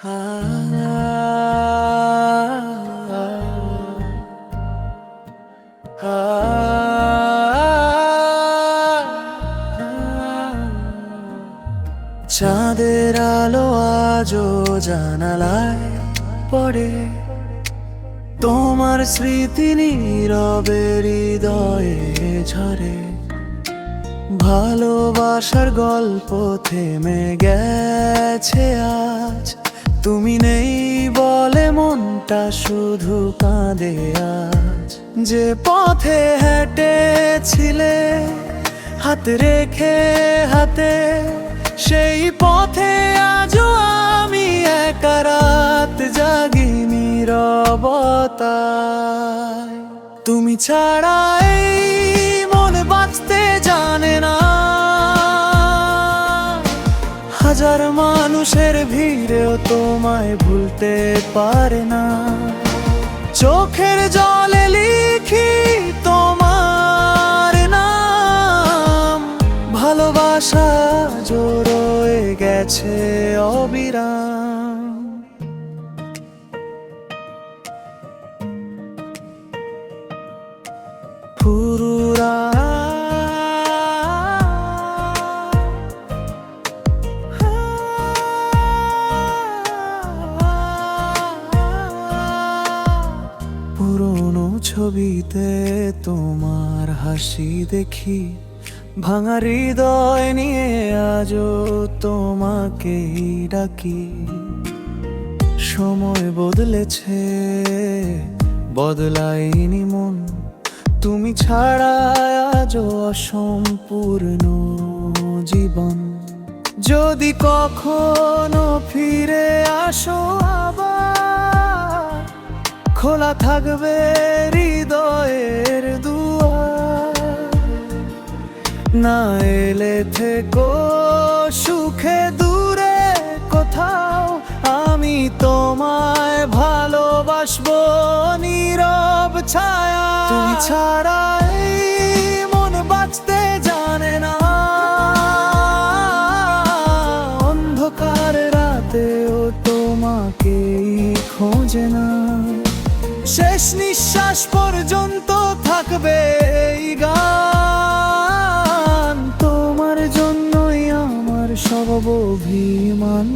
চাঁদের আলো আজও জানালায় পড়ে, তোমার স্মৃতি নীরবে হৃদয়ে ঝরে। ভালোবাসার গল্প থেমে গেছে আজ, তুমি নেই বলে মনটা শুধু কাঁদে আজ। যে পথে হেঁটেছিলে হাত রেখে হাতে, সেই পথে আজও আমি একা রাত জাগি নীরবতায়। তুমি ছাড়া এই মন বাঁচতে জানে না, হাজার মানুষের ভিড়েও তোমায় ভুলতে পারে না। চোখের জলে লিখি তোমার নাম, ভালোবাসা জড়িয়ে গেছে অবিরাম। পুরুরা পুরনো ছবিতে তোমার হাসি দেখি, ভাঙা হৃদয় নিয়ে আজও তোমাকেই ডাকি। সময় বদলেছে বদলায়নি মন, তুমি ছাড়া আজও অসম্পূর্ণ জীবন। যদি কখনো ফিরে আসো আবার, খোলা থাকবে হৃদয়ের দুয়ার। না এলে থেকো সুখে দূরে কোথাও, আমি তোমায় ভালোবাসবো নীরব ছায়া। তুমি ছাড়া এই মন বাঁচতে জানে না, অন্ধকার রাতেও তোমাকেই খোঁজে না। শেষ নিঃশ্বাস পর্যন্ত থাকবে এই গান, তোমার জন্যই আমার সব অভিমান।